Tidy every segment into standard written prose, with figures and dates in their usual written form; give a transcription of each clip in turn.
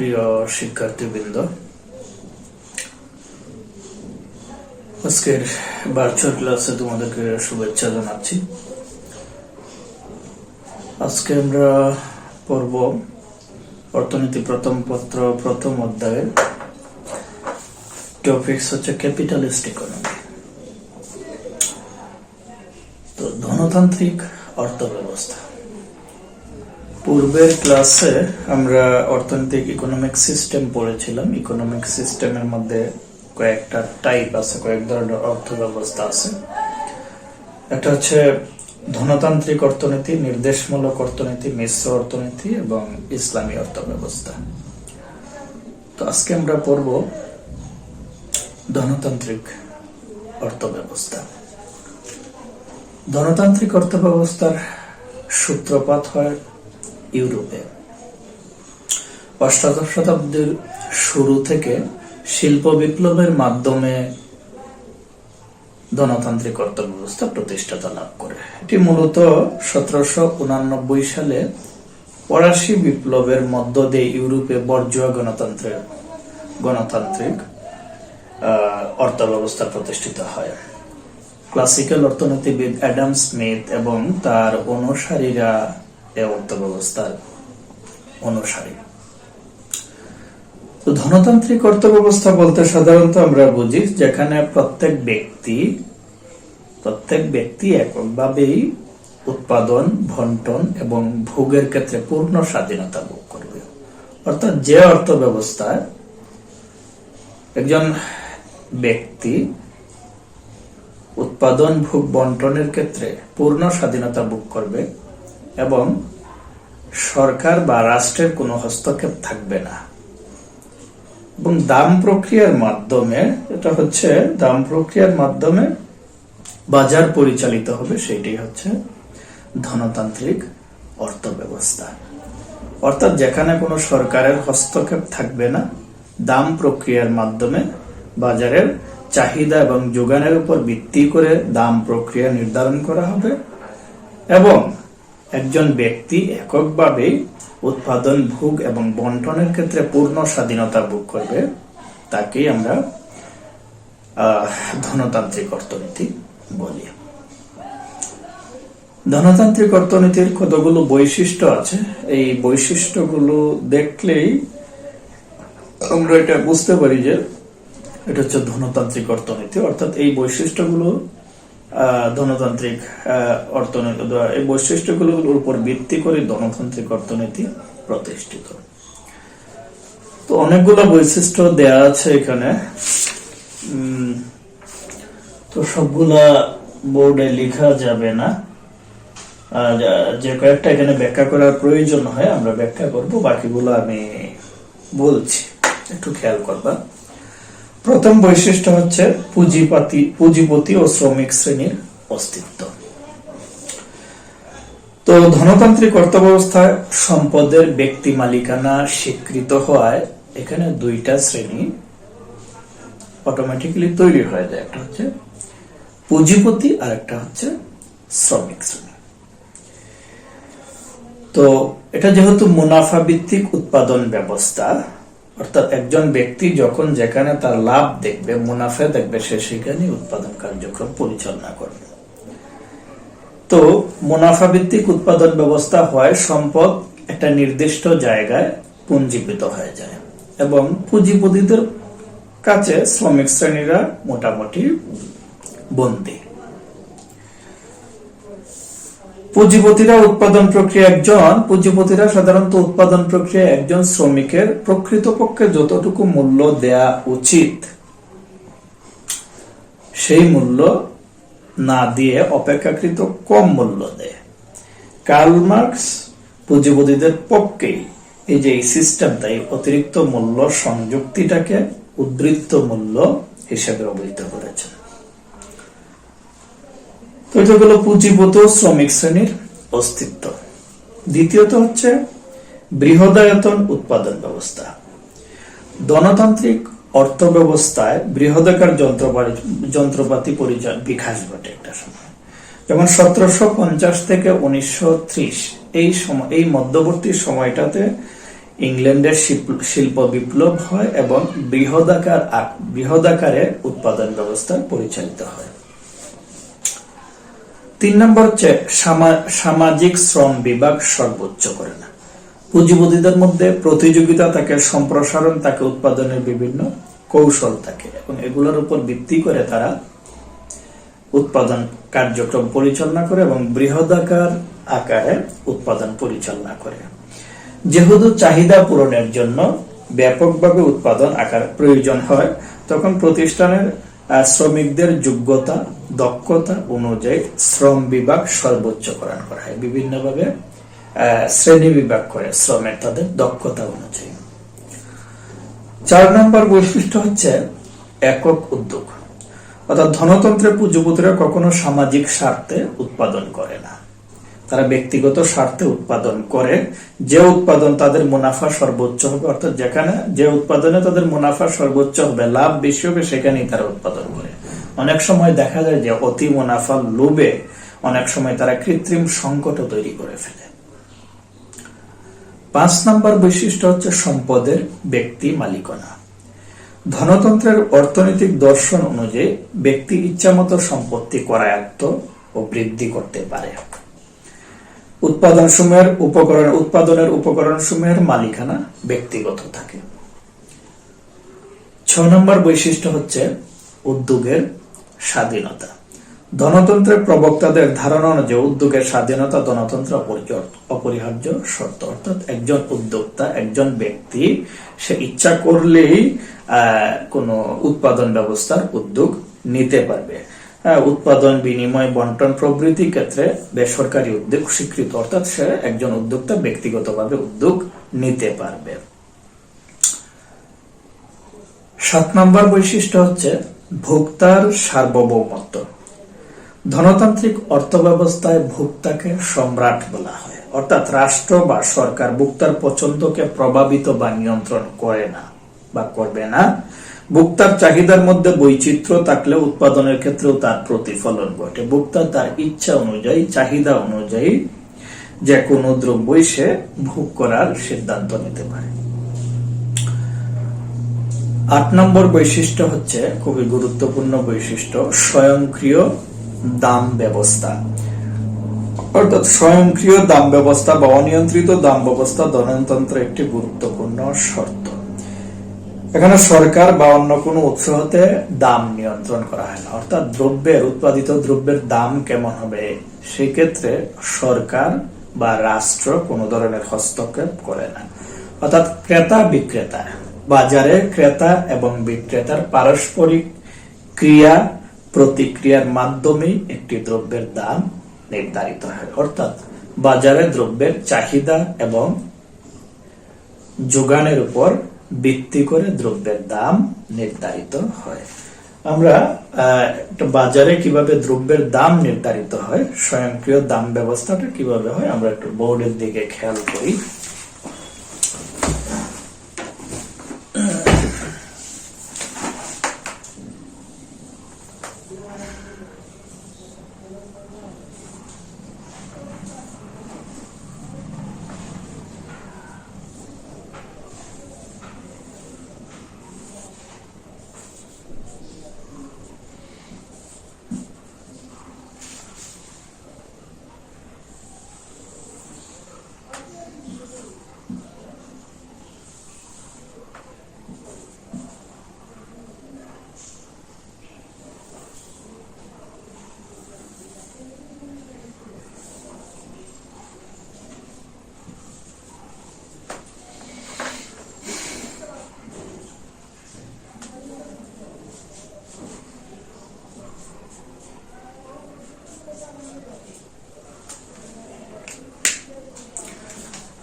প্রিয় শিক্ষার্থীবৃন্দ, আজকের ভার্চুয়াল ক্লাসে তোমাদেরকে শুভেচ্ছা জানাচ্ছি। আজকে আমরা পড়ব অর্থনীতি প্রথম পত্র প্রথম অধ্যায়ের টপিকস হচ্ছে ক্যাপিটালিস্ট ইকোনমি। তো ধনতান্ত্রিক অর্থব্যবস্থা। পূর্বের ক্লাসে আমরা অর্থনৈতিক ইকোনমিক সিস্টেম পড়েছিলাম। ইকোনমিক সিস্টেমের মধ্যে কয়েকটা টাইপ আছে, কয়েক ধরনের অর্থ ব্যবস্থা আছে। একটা হচ্ছে ধনতান্ত্রিক অর্থনীতি, নির্দেশমূলক অর্থনীতি, মিশ্র অর্থনীতি এবং ইসলামী অর্থ ব্যবস্থা। তো আজকে আমরা পড়ব ধনতান্ত্রিক অর্থ ব্যবস্থা। ধনতান্ত্রিক অর্থ ব্যবস্থার সূত্রপাত হয় ইউরোপে। অষ্টাদশ শতাব্দীর শুরু থেকে শিল্প বিপ্লবের মাধ্যমে ধনতান্ত্রিক অর্থ ব্যবস্থা প্রতিষ্ঠাতা লাভ করে। এটি মূলত 1789 সালে ফরাসি বিপ্লবের মধ্য দিয়ে ইউরোপে বর্জুয়া গণতান্ত্রিক অর্থ ব্যবস্থা প্রতিষ্ঠিত হয়। ক্লাসিক্যাল অর্থনীতিবিদ অ্যাডাম স্মিথ এবং তার অনুসারীরা এই অর্থ ব্যবস্থার অনুসারী। তো ধনতান্ত্রিক অর্থ ব্যবস্থা বলতে সাধারণত আমরা বুঝি যেখানে প্রত্যেক ব্যক্তি এককভাবেই উৎপাদন, বণ্টন এবং ভোগের ক্ষেত্রে পূর্ণ স্বাধীনতা ভোগ করবে। অর্থাৎ যে অর্থ ব্যবস্থায় একজন ব্যক্তি উৎপাদন, ভোগ, বণ্টনের ক্ষেত্রে পূর্ণ স্বাধীনতা ভোগ করবে এবং সরকার বা রাষ্ট্রের কোনো হস্তক্ষেপ থাকবে না, এবং দাম প্রক্রিয়ার মাধ্যমে বাজার পরিচালিত হবে, সেটাই হচ্ছে ধনতান্ত্রিক অর্থ ব্যবস্থা। অর্থাৎ যেখানে কোনো সরকারের হস্তক্ষেপ থাকবে না, দাম প্রক্রিয়ার মাধ্যমে বাজারের চাহিদা এবং যোগানের উপর ভিত্তি করে দাম প্রক্রিয়া নির্ধারণ করা হবে এবং একজন ব্যক্তি এককভাবে উৎপাদন, ভোগ এবং বণ্টনের ক্ষেত্রে পূর্ণ স্বাধীনতা ভোগ করবে, তাকেই আমরা ধনতান্ত্রিক অর্থনীতি বলি। ধনতান্ত্রিক অর্থনীতির কতগুলো বৈশিষ্ট্য আছে। এই বৈশিষ্ট্যগুলো দেখলেই আমরা এটা বুঝতে পারি যে এটা হচ্ছে ধনতান্ত্রিক অর্থনীতি। অর্থাৎ এই বৈশিষ্ট্যগুলো ধনতান্ত্রিক অর্থনীতি, এই বৈশিষ্ট্যগুলোর উপর ভিত্তি করে ধনতান্ত্রিক অর্থনীতি প্রতিষ্ঠিত। তো অনেকগুলো বৈশিষ্ট্য দেয়া আছে এখানে, তো সবগুলা বোর্ডে লেখা যাবে না। যে কয়েকটা এখানে ব্যাখ্যা করার প্রয়োজন হয় আমরা ব্যাখ্যা করব, বাকিগুলো আমি বলছি, একটু খেয়াল করবা। প্রথম বৈশিষ্ট্য হচ্ছে পুঁজিপতি ও শ্রমিক শ্রেণীর অস্তিত্ব। তো ধনতান্ত্রিক অর্থ ব্যবস্থায় সম্পদের ব্যক্তি মালিকানা স্বীকৃত হওয়ায় এখানে দুইটা শ্রেণী অটোমেটিক্যালি তৈরি হয়ে যায়। একটা হচ্ছে পুঁজিপতি আর একটা হচ্ছে শ্রমিক শ্রেণী। তো এটা যেহেতু মুনাফা ভিত্তিক উৎপাদন ব্যবস্থা, অর্থাৎ একজন ব্যক্তি যখন যেখানে তার লাভ দেখবে, মুনাফা দেখবে, সে সেখানে উৎপাদন কার্যক্রম পরিচালনা করবে। তো মুনাফা ভিত্তিক উৎপাদন ব্যবস্থা হয় সম্পদ একটা নির্দিষ্ট জায়গায় পুঞ্জীভূত হয়ে যায় এবং পুঁজিপতিদের কাছে শ্রমিক শ্রেণীরা মোটামুটি বন্দী। পুঁজিপতিরা সাধারণত উৎপাদন প্রক্রিয়া একজন শ্রমিকের প্রকৃতপক্ষে যতটুকু মূল্য দেয়া উচিত সেই মূল্য না দিয়ে অপেক্ষাকৃত কম মূল্য দেয়। কার্ল মার্কস পুঁজিপতিদের পক্ষেই এই যে এই সিস্টেমটা, এই অতিরিক্ত মূল্য সংযুক্তিটাকে উদ্ধৃত মূল্য হিসেবে অভিহিত করেছেন। তো এটা হলো পুঁজিপতি ও শ্রমিক শ্রেণীর অস্তিত্ব। দ্বিতীয়ত হচ্ছে বৃহদায়তন উৎপাদন ব্যবস্থা। ধনতান্ত্রিক অর্থ ব্যবস্থায় বৃহদাকার যন্ত্রপাতি বিকাশ ঘটে একটা সময়, যখন 1750 থেকে 1930 এই মধ্যবর্তী সময়টাতে ইংল্যান্ডের শিল্প বিপ্লব হয় এবং বৃহদাকারে উৎপাদন ব্যবস্থা পরিচালিত হয়। 3 নম্বর হচ্ছে সামাজিক শ্রম বিভাগ সর্বোচ্চ করে না। পুঁজিপতিদের মধ্যে প্রতিযোগিতা থাকে, সম্প্রসারণ থাকে, উৎপাদনের বিভিন্ন কৌশল থাকে এবং এগুলোর উপর ভিত্তি করে তারা উৎপাদন কার্যক্রম পরিচালনা করে এবং বৃহদাকার আকারে উৎপাদন পরিচালনা করে। যেহেতু চাহিদা পূরণের জন্য ব্যাপকভাবে উৎপাদন আকার প্রয়োজন হয়, তখন প্রতিষ্ঠানের শ্রমিকদের যোগ্যতা দক্ষতা অনুযায়ী শ্রম বিভাগ সর্বোচ্চকরণ করা হয়। বিভিন্নভাবে শ্রেণী বিভাগ করে শ্রমের তাদের দক্ষতা অনুযায়ী। 4 নম্বর বৈশিষ্ট্য হচ্ছে একক উদ্যোগ, অর্থাৎ ধনতন্ত্রের পুঁজিপতিরা কখনো সামাজিক স্বার্থে উৎপাদন করে না, তারা ব্যক্তিগত স্বার্থে উৎপাদন করে। যে উৎপাদন তাদের মুনাফা সর্বোচ্চ হবে, অর্থাৎ যেখানে যে উৎপাদনে তাদের মুনাফা সর্বোচ্চ হবে, লাভ বেশি হবে, সেখানেই তারা উৎপাদন করে। অনেক সময় দেখা যায় যে অতি মুনাফার লোভে অনেক সময় তারা কৃত্রিম সংকটও তৈরি করে ফেলে। 5 নম্বর বৈশিষ্ট্য হচ্ছে সম্পদের ব্যক্তি মালিকানা। ধনতন্ত্রের অর্থনৈতিক দর্শন অনুযায়ী ব্যক্তি ইচ্ছামতো সম্পত্তি করায়ত্ত ও বৃদ্ধি করতে পারে। উৎপাদনের উপকরণ সমূহের মালিকানা ব্যক্তিগত থাকে। 6 নম্বর বৈশিষ্ট্য হচ্ছে উদ্যোগের স্বাধীনতা। ধনতন্ত্রের প্রবক্তাদের ধারণা অনুযায়ী উদ্যোগের স্বাধীনতা ধনতন্ত্রের অপরিহার্য শর্ত, অর্থাৎ একজন উদ্যোক্তা, একজন ব্যক্তি সে ইচ্ছা করলেই কোনো উৎপাদন ব্যবস্থার উদ্যোগ নিতে পারবে। উৎপাদন, বিনিময়, বন্টন প্রভৃতি ক্ষেত্রে বেসরকারি উদ্যোগ স্বীকৃত, অর্থাৎ সে একজন উদ্যোক্তা ব্যক্তিগতভাবে উদ্যোগ নিতে পারবে। 7 নম্বর বৈশিষ্ট্য হচ্ছে ভোক্তার সার্বভৌমত্ব। ধনতান্ত্রিক অর্থব্যবস্থায় ভোক্তাকে সম্রাট বলা হয়, অর্থাৎ রাষ্ট্র বা সরকার ভোক্তার পছন্দকে প্রভাবিত বা নিয়ন্ত্রণ করে না বা করবে না। ভোক্তার চাহিদার মধ্যে বৈচিত্র্য থাকলে উৎপাদনের ক্ষেত্রেও তার প্রতিফলন ঘটে। ভোক্তা তার ইচ্ছা অনুযায়ী, চাহিদা অনুযায়ী যে কোনো দ্রব্যই সে ভোগ করার সিদ্ধান্ত নিতে পারে। 8 নম্বর বৈশিষ্ট্য হচ্ছে খুবই গুরুত্বপূর্ণ বৈশিষ্ট্য, স্বয়ংক্রিয় দাম ব্যবস্থা। অর্থাৎ স্বয়ংক্রিয় দাম ব্যবস্থা বা অনিয়ন্ত্রিত দাম ব্যবস্থা ধনতন্ত্রের একটি গুরুত্বপূর্ণ শর্ত। এখানে সরকার বা অন্য কোনো উৎস হতে দাম নিয়ন্ত্রণ করা হয় না, অর্থাৎ উৎপাদিত দ্রব্যের দাম কেমন হবে সেই ক্ষেত্রে সরকার বা রাষ্ট্র কোনো ধরনের হস্তক্ষেপ করে না। অর্থাৎ ক্রেতা বিক্রেতা, বাজারে ক্রেতা এবং বিক্রেতার পারস্পরিক ক্রিয়া প্রতিক্রিয়ার মাধ্যমে একটি দ্রব্যের দাম নির্ধারিত হয়। অর্থাৎ বাজারে দ্রব্যের চাহিদা এবং যোগানের উপর ভিত্তি করে দ্রব্যের দাম নির্ধারিত হয়। আমরা একটা বাজারে কিভাবে দ্রব্যের দাম নির্ধারিত হয়, স্বয়ংক্রিয় দাম ব্যবস্থাটা কিভাবে হয়, আমরা একটু বোর্ডের দিকে খেয়াল করি।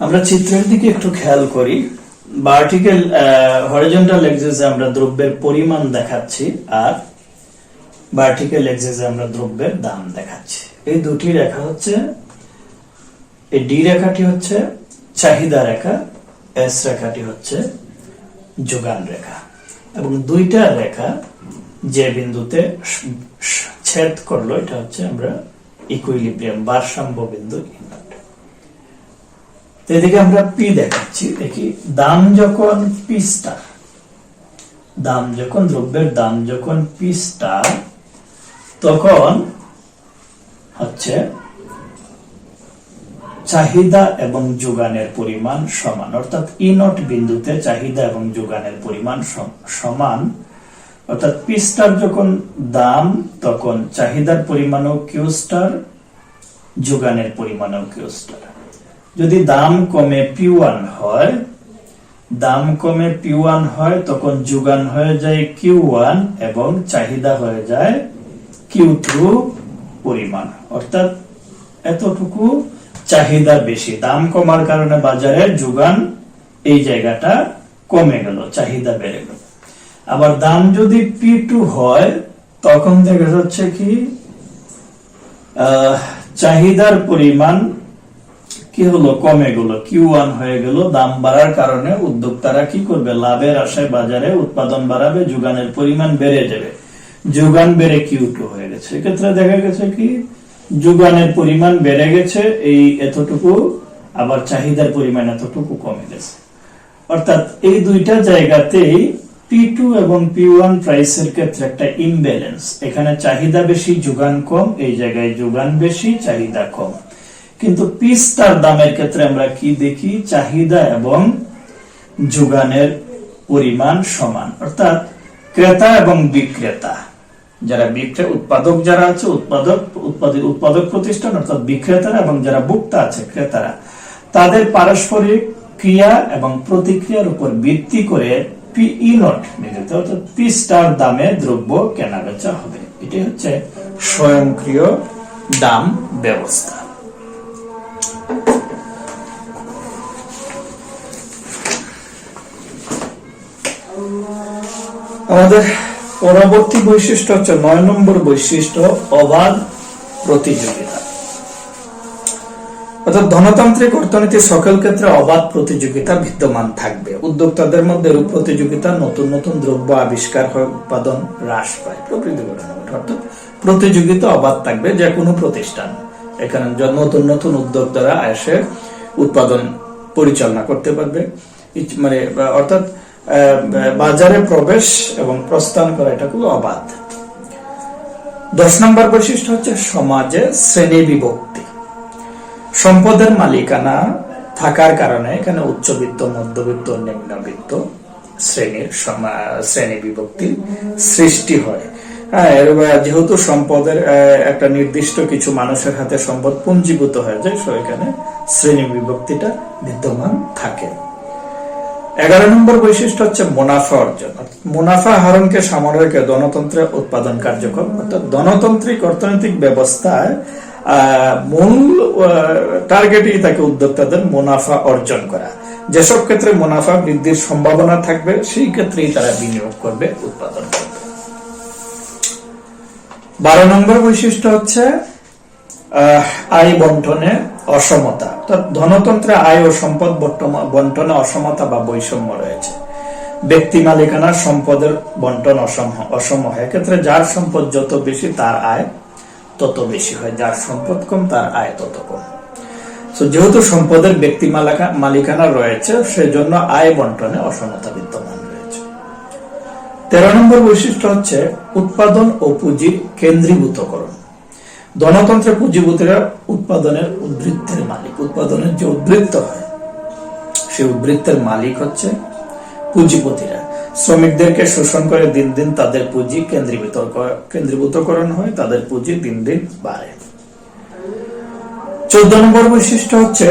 আমরা চিত্রের দিকে একটু খেয়াল করি। ভার্টিক্যাল হরিজন্টাল এক্সিসে আমরা দ্রব্যের পরিমাণ দেখাচ্ছি আর ভার্টিক্যাল এক্সিসে আমরা দ্রব্যের দাম দেখাচ্ছি। এই দুটি রেখা হচ্ছে, এই ডি রেখাটি হচ্ছে চাহিদা রেখা, এস রেখাটি হচ্ছে যোগান রেখা, এবং দুইটা রেখা যে বিন্দুতে ছেদ করলো এটা হচ্ছে আমরা ইকুইলিব্রিয়াম, ভারসাম্য বিন্দু। এদিকে আমরা পি দেখাচ্ছি, দেখি দাম যখন পি স্টার, দাম যখন দ্রব্যের দাম যখন পি স্টার, তখন হচ্ছে চাহিদা এবং যোগানের পরিমাণ সমান, অর্থাৎ ই নট বিন্দুতে চাহিদা এবং যোগানের পরিমাণ সমান, অর্থাৎ পি স্টার যখন দাম তখন চাহিদার পরিমাণও কিউ স্টার, যোগানের পরিমাণও কিউ স্টার। যদি দাম কমে পি ওয়ান হয়, দাম কমে পি ওয়ান হয়, তখন যোগান হয়ে যায় কিউ ওয়ান এবং চাহিদা হয়ে যায় কিউ টু পরিমাণ, অর্থাৎ এতটুকু চাহিদা বেশি, দাম কমার কারণে বাজারে যোগান এই জায়গাটা কমে গেল, চাহিদা বেড়ে গেল। আবার দাম যদি পি টু হয়, তখন দেখা যাচ্ছে কি চাহিদার পরিমাণ কি হলো, কমে গেল, কিউ ওয়ান হয়ে গেল। দাম বাড়ার কারণে উদ্যোক্তারা কি করবে, লাভের আশায় বাজারে উৎপাদন বাড়াবে, যোগানের পরিমাণ বেড়ে যাবে, যোগান বেড়ে কিউ টু হয়ে গেছে। এক্ষেত্রে দেখা গেছে কি যোগানের পরিমাণ বেড়ে গেছে এই এতটুকু, আবার চাহিদার পরিমাণ এতটুকু কমে গেছে। অর্থাৎ এই দুইটা জায়গাতেই P2 এবং P1 প্রাইসের ক্ষেত্রে একটা ইমব্যালেন্স, এখানে চাহিদা বেশি যোগান কম, এই জায়গায় যোগান বেশি চাহিদা কম। কিন্তু পি স্টার দামের ক্ষেত্রে আমরা কি দেখি, চাহিদা এবং যোগানের পরিমাণ সমান, অর্থাৎ ক্রেতা এবং বিক্রেতা, যারা উৎপাদক যারা আছে, উৎপাদক প্রতিষ্ঠান অর্থাৎ বিক্রেতারা, এবং যারা ভোক্তা আছে ক্রেতারা, তাদের পারস্পরিক ক্রিয়া এবং প্রতিক্রিয়ার উপর ভিত্তি করে পিই নট নির্ধারিত, অর্থাৎ পি স্টার দামে দ্রব্য কেনা বেচা হবে। এটি হচ্ছে স্বয়ংক্রিয় দাম ব্যবস্থা। আমাদের পরবর্তী বৈশিষ্ট্য হচ্ছে 9 নম্বর বৈশিষ্ট্য, অবাধ প্রতিযোগিতা। অর্থাৎ ধনতান্ত্রিক অর্থনীতি সকল ক্ষেত্রে অবাধ প্রতিযোগিতা বিদ্যমান থাকবে। উদ্যোক্তাদের মধ্যে এরূপ প্রতিযোগিতা নতুন নতুন দ্রব্য আবিষ্কার হয়, উৎপাদন হ্রাস পায়, অর্থাৎ প্রতিযোগিতা অবাধ থাকবে। যে কোনো প্রতিষ্ঠান, এখানে নতুন নতুন উদ্যোক্তারা এসে উৎপাদন পরিচালনা করতে পারবে, মানে অর্থাৎ বাজারে প্রবেশ এবং প্রস্থান করা, এটা খুব অবাধ। 10 নম্বর বৈশিষ্ট্য হচ্ছে সমাজে শ্রেণী বিভক্তি। সম্পদের মালিকানা থাকার কারণে এখানে উচ্চবিত্ত, মধ্যবিত্ত, নিম্নবিত্ত শ্রেণী বিভক্তি সৃষ্টি হয়। যেহেতু সম্পদের একটা নির্দিষ্ট কিছু মানুষের হাতে সম্পদ পুঞ্জীভূত হয়ে যায়, এখানে শ্রেণী বিভক্তিটা বিদ্যমান থাকে। 11 নম্বর বৈশিষ্ট্য হচ্ছে মুনাফা অর্জন। মুনাফা আহরণকে সামনে রেখে গণতন্ত্রের উৎপাদন কার্যক্রম, অর্থাৎ গণতান্ত্রিক অর্থনৈতিক ব্যবস্থায় মূল টার্গেটই থাকে উদ্যোক্তাদের মুনাফা অর্জন করা। যেসব ক্ষেত্রে মুনাফা বৃদ্ধির সম্ভাবনা থাকবে সেই ক্ষেত্রেই তারা বিনিয়োগ করবে, উৎপাদন করবে। 12 নম্বর বৈশিষ্ট্য হচ্ছে আয় বন্টনে অসমতা, অর্থাৎ ধনতন্ত্রে আয় ও সম্পদ বন্টনে অসমতা বা বৈষম্য রয়েছে। ব্যক্তি মালিকানার সম্পদের বন্টন অসম হয়। এক্ষেত্রে যার সম্পদ যত বেশি তার আয় তত বেশি হয়, যার সম্পদ কম তার আয় তত কম। যেহেতু সম্পদের ব্যক্তি মালিকানা রয়েছে, সেজন্য আয় বন্টনে অসমতা বিদ্যমান রয়েছে। 13 নম্বর বৈশিষ্ট্য হচ্ছে উৎপাদন ও পুঁজির কেন্দ্রীভূতকরণ। ধনতন্ত্রে পুঁজিপতিরা উৎপাদনের উদ্বৃত্তের মালিক। উৎপাদনের যে উদ্বৃত্ত হয় সেই উদ্বৃত্তের মালিক হচ্ছে পুঁজিপতিরা। শ্রমিকদেরকে শোষণ করে দিন দিন তাদের পুঁজি কেন্দ্রীভূতকরণ হয়, তাদের পুঁজি দিন দিন বাড়ে। 14 নম্বর বৈশিষ্ট্য হচ্ছে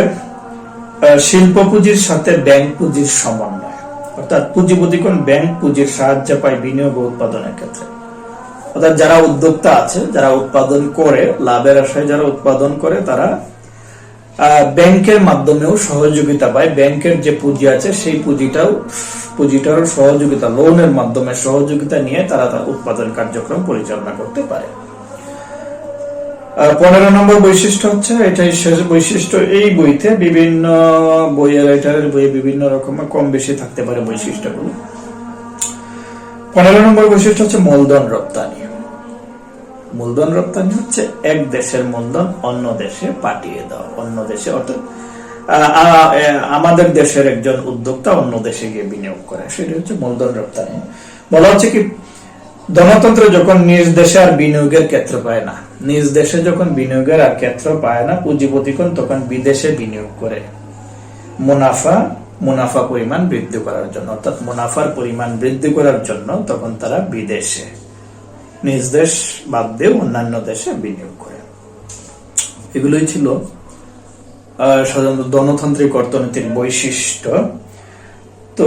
শিল্প পুঁজির সাথে ব্যাংক পুঁজির সমন্বয়, অর্থাৎ পুঁজিপতিগণ ব্যাংক পুঁজির সাহায্য পায় বিনিয়োগ ও উৎপাদনের ক্ষেত্রে। অর্থাৎ যারা উদ্যোক্তা আছে, যারা উৎপাদন করে, লাভের আশায় যারা উৎপাদন করে, তারা ব্যাংকের মাধ্যমেও সহযোগিতা পায়। ব্যাংকের যে পুঁজি আছে সেই পুঁজিটারও সহযোগিতা, লোনের মাধ্যমে সহযোগিতা নিয়ে তারা তার উৎপাদন কার্যক্রম পরিচালনা করতে পারে। 15 নম্বর বৈশিষ্ট্য হচ্ছে, এটাই শেষ বৈশিষ্ট্য। এই বইতে বিভিন্ন রাইটারের বইয়ে বিভিন্ন রকমের কম বেশি থাকতে পারে বৈশিষ্ট্যগুলো। 15 নম্বর বৈশিষ্ট্য হচ্ছে মূলধন রপ্তানি। মূলধন রপ্তানি হচ্ছে এক দেশের মূলধন অন্য দেশে পাঠিয়ে দেওয়া, অন্য দেশে, অর্থাৎ আমাদের দেশের একজন উদ্যোক্তা অন্য দেশে গিয়ে বিনিয়োগ করে, সেটা হচ্ছে মূলধন রপ্তানি। বলা হচ্ছে কি, ধনতন্ত্র যখন নিজ দেশে আর বিনিয়োগের ক্ষেত্র পায় না, নিজ দেশে যখন বিনিয়োগের আর ক্ষেত্র পায় না, পুঁজিপতিগণ তখন বিদেশে বিনিয়োগ করে মুনাফা পরিমাণ বৃদ্ধি করার জন্য, অর্থাৎ মুনাফার পরিমাণ বৃদ্ধি করার জন্য তখন তারা বিদেশে, নিজ দেশ বাদ দিয়ে অন্যান্য দেশে বিনিয়োগ করে। এগুলোই ছিল সাধারণত ধনতান্ত্রিক অর্থনীতির বৈশিষ্ট্য। তো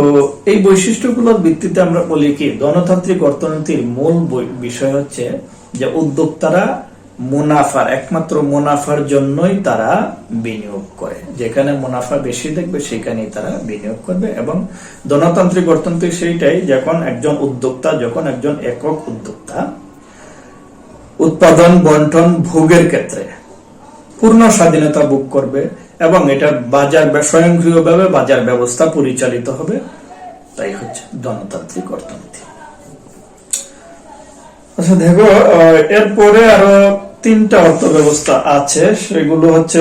এই বৈশিষ্ট্যগুলোর ভিত্তিতে আমরা বলি কি, ধনতান্ত্রিক অর্থনীতির মূল বিষয় হচ্ছে যে উদ্যোক্তারা একমাত্র মুনাফার জন্যই তারা বিনিয়োগ করে, যেখানে মুনাফা বেশি দেখবে সেখানেই তারা বিনিয়োগ করবে। এবং ধনতান্ত্রিক অর্থনীতি সেইটাই, যখন একজন একক উদ্যোক্তা উৎপাদন, বন্টন, ভোগের ক্ষেত্রে পূর্ণ স্বাধীনতা ভোগ করবে এবং এটা স্বয়ংক্রিয়ভাবে বাজার ব্যবস্থা পরিচালিত হবে, তাই হচ্ছে ধনতান্ত্রিক অর্থনীতি। আচ্ছা দেখো, এরপরে আরো 3টা অর্থ ব্যবস্থা আছে, সেগুলো হচ্ছে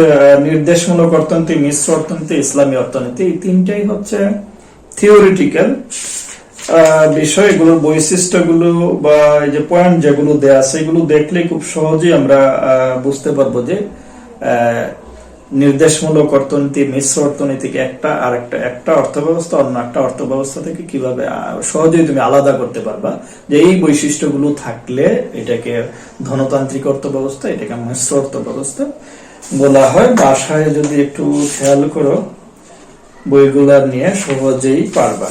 নির্দেশমূলক অর্থনীতি, মিশ্র অর্থনীতি, ইসলামী অর্থনীতি। এই 3টাই হচ্ছে থিওরিটিক্যাল বিষয়। এগুলোর বৈশিষ্ট্যগুলো বা এই যে পয়েন্ট যেগুলো দেয়া আছে, এগুলো দেখলে খুব সহজেই আমরা বুঝতে পারবো যে নির্দেশমূলক অর্থনীতি, মিশ্র অর্থনীতিকে একটা অর্থ ব্যবস্থা অন্য একটা অর্থ ব্যবস্থা থেকে কিভাবে সহজেই তুমি আলাদা করতে পারবা, যে এই বৈশিষ্ট্যগুলো থাকলে এটাকে ধনতান্ত্রিক অর্থ ব্যবস্থা, এটাকে মিশ্র অর্থ ব্যবস্থা বলা হয়। বাসায় যদি একটু খেয়াল করো, বইগুলা নিয়ে সহজেই পারবা।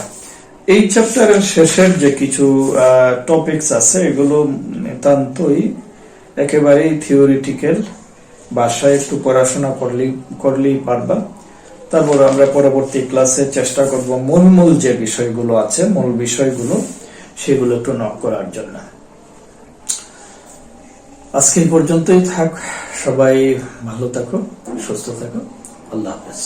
এই চ্যাপ্টারের শেষের যে কিছু টপিকস আছে, এগুলো নিতান্তই একেবারেই থিওরিটিক্যাল, বাসায় একটু পড়াশোনা করলেই পারবা। তারপর আমরা পরবর্তী ক্লাসে চেষ্টা করব মূল যে বিষয়গুলো আছে, মূল বিষয়গুলো সেগুলো একটু নক করার জন্য। আজকে এই পর্যন্তই থাক, সবাই ভালো থাকো, সুস্থ থাকো, আল্লাহ হাফেজ।